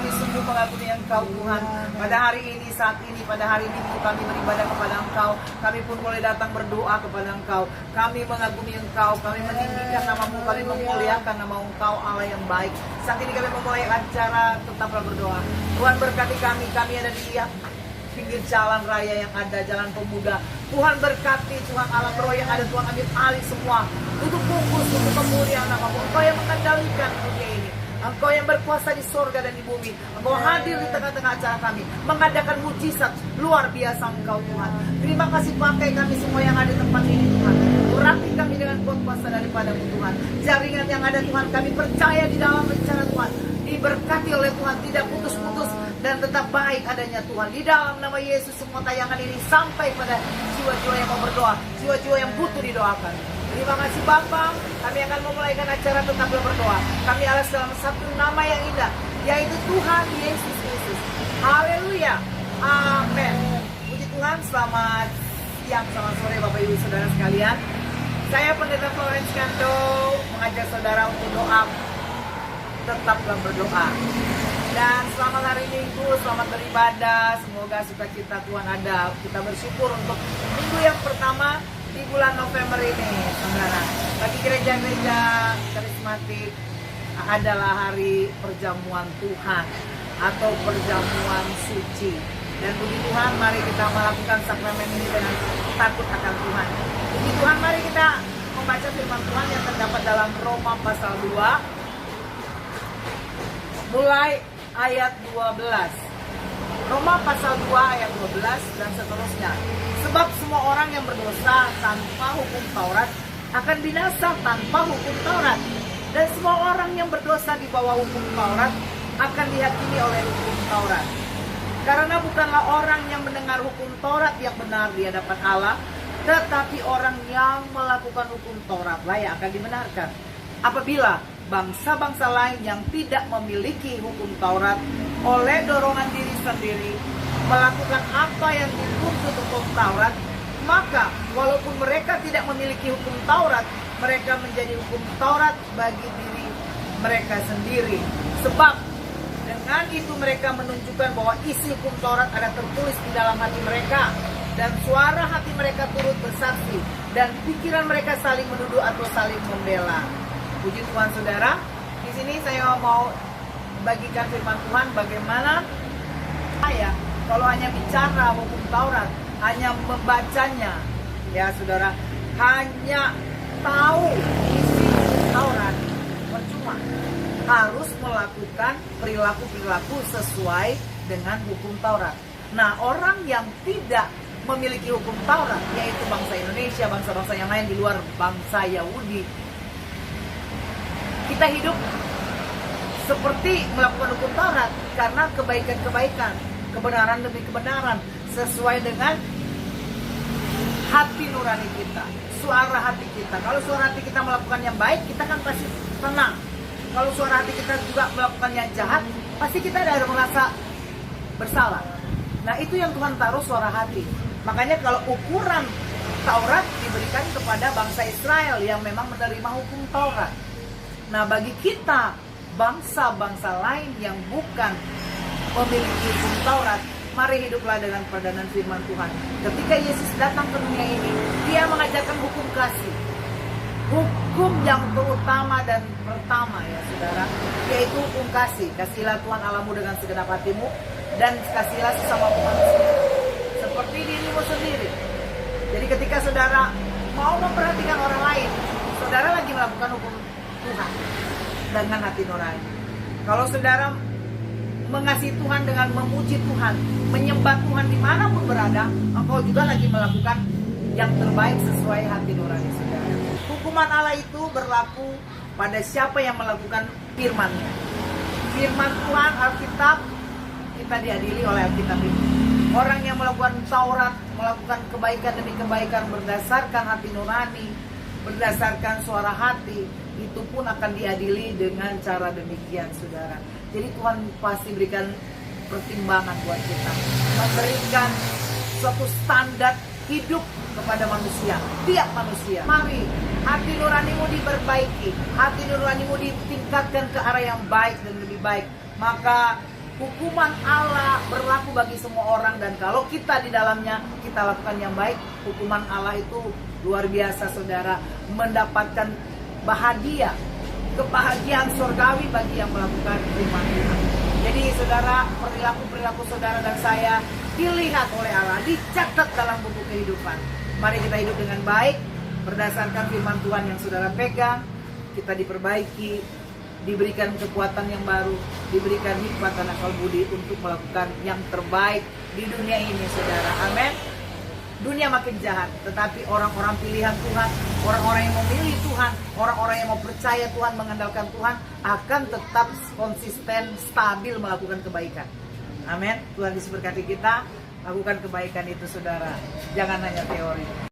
Kami sungguh mengagumi Engkau Tuhan. Pada hari ini, saat ini, pada hari Minggu kami beribadah kepada Engkau. Kami pun boleh datang berdoa kepada Engkau. Kami mengagumi Engkau, kami meninggikan nama-Mu, kami memuliakan nama Engkau Allah yang baik. Saat ini kami memulai acara Tetaplah Berdoa. Tuhan berkati kami ada di pinggir jalan raya yang ada, jalan pemuda. Tuhan berkati, Tuhan Allah roh yang ada, Tuhan ambil alih semua. Untuk fokus, untuk kemuliaan nama-Mu. Engkau yang mengendalikan dunia ini. Engkau yang berkuasa di sorga dan di bumi. Engkau hadir di tengah-tengah acara kami, mengadakan mujizat luar biasa Engkau Tuhan. Terima kasih, pakai kami semua yang ada di tempat ini Tuhan. Urapi kami dengan kuasa daripada-Mu Tuhan. Jaringan yang ada Tuhan, kami percaya di dalam rencana Tuhan, diberkati oleh Tuhan, tidak putus-putus dan tetap baik adanya Tuhan. Di dalam nama Yesus semua tayangan ini sampai pada jiwa-jiwa yang mau berdoa, jiwa-jiwa yang butuh didoakan. Terima kasih Bapa, kami akan memulaikan acara Tetaplah Berdoa. Kami alas dalam satu nama yang indah, yaitu Tuhan Yesus Kristus. Haleluya, amin. Puji Tuhan, selamat siang, selamat sore Bapak Ibu Saudara sekalian. Saya Pendeta Florence Kanto mengajak saudara untuk doa Tetaplah Berdoa. Dan selamat hari Minggu, selamat beribadah. Semoga sukacita Tuhan ada. Kita bersyukur untuk minggu yang pertama di bulan November ini, saudara. Bagi gereja-gereja karismatik adalah hari perjamuan Tuhan atau perjamuan suci. Dan puji Tuhan, mari kita melakukan sakramen ini dengan takut akan Tuhan. Puji Tuhan, mari kita membaca firman Tuhan yang terdapat dalam Roma pasal 2 mulai ayat 12. Roma pasal 2 ayat 12 dan seterusnya. Sebab semua orang yang berdosa tanpa hukum Taurat akan binasa tanpa hukum Taurat. Dan semua orang yang berdosa di bawah hukum Taurat akan dihakimi oleh hukum Taurat. Karena bukanlah orang yang mendengar hukum Taurat yang benar di hadapan Allah, tetapi orang yang melakukan hukum Taurat lah yang akan dibenarkan. Apabila bangsa-bangsa lain yang tidak memiliki hukum Taurat oleh dorongan diri sendiri melakukan apa yang dituntut hukum Taurat, maka walaupun mereka tidak memiliki hukum Taurat, mereka menjadi hukum Taurat bagi diri mereka sendiri. Sebab dengan itu mereka menunjukkan bahwa isi hukum Taurat ada tertulis di dalam hati mereka, dan suara hati mereka turut bersaksi, dan pikiran mereka saling menuduh atau saling membela. Puji Tuhan saudara, di sini saya mau bagikan firman Tuhan bagaimana saya kalau hanya bicara hukum Taurat, hanya membacanya, ya saudara, hanya tahu isi Taurat, percuma. Harus melakukan perilaku-perilaku sesuai dengan hukum Taurat. Nah, orang yang tidak memiliki hukum Taurat, yaitu bangsa Indonesia, bangsa-bangsa yang lain di luar bangsa Yahudi, kita hidup seperti melakukan hukum Taurat karena kebaikan-kebaikan, kebenaran demi kebenaran, sesuai dengan hati nurani kita, suara hati kita. Kalau suara hati kita melakukan yang baik, kita kan pasti tenang. Kalau suara hati kita juga melakukan yang jahat, pasti kita ada merasa bersalah. Nah, itu yang Tuhan taruh, suara hati. Makanya kalau ukuran Taurat diberikan kepada bangsa Israel yang memang menerima hukum Taurat. Nah, bagi kita bangsa-bangsa lain yang bukan memiliki hukum Taurat, mari hiduplah dengan padanan firman Tuhan. Ketika Yesus datang ke dunia ini, Dia mengajarkan hukum kasih. Hukum yang terutama dan pertama, ya saudara, yaitu hukum kasih. Kasihlah Tuhan Allahmu dengan segenap hatimu, dan kasihlah sesamamu manusia seperti dirimu sendiri. Jadi ketika saudara mau memperhatikan orang lain, saudara lagi melakukan hukum Tuhan dengan hati nurani. Kalau saudara mengasihi Tuhan dengan memuji Tuhan, menyembah Tuhan dimanapun berada, engkau juga lagi melakukan yang terbaik sesuai hati nurani saudara. Hukuman Allah itu berlaku pada siapa yang melakukan firman-Nya. Firman Tuhan, Alkitab, kita diadili oleh Alkitab ini. Orang yang melakukan Taurat, melakukan kebaikan demi kebaikan berdasarkan hati nurani, berdasarkan suara hati, itu pun akan diadili dengan cara demikian saudara. Jadi Tuhan pasti berikan pertimbangan buat kita, memberikan suatu standar hidup kepada manusia, tiap manusia. Mari hati nuranimu diperbaiki, hati nuranimu ditingkatkan ke arah yang baik dan lebih baik. Maka Hukuman Allah berlaku bagi semua orang, dan kalau kita di dalamnya kita lakukan yang baik, hukuman Allah itu luar biasa saudara, mendapatkan kebahagiaan surgawi bagi yang melakukan firman Tuhan. Jadi saudara, perilaku saudara dan saya dilihat oleh Allah, dicatat dalam buku kehidupan. Mari kita hidup dengan baik berdasarkan firman Tuhan yang saudara pegang. Kita diperbaiki, diberikan kekuatan yang baru, diberikan hikmat dan akal budi untuk melakukan yang terbaik di dunia ini saudara. Amin. Dunia makin jahat, tetapi orang-orang pilihan Tuhan, orang-orang yang memilih Tuhan, orang-orang yang mau percaya Tuhan, mengandalkan Tuhan, akan tetap konsisten, stabil melakukan kebaikan. Amin. Tuhan Yesus berkati kita, lakukan kebaikan itu saudara, jangan hanya teori.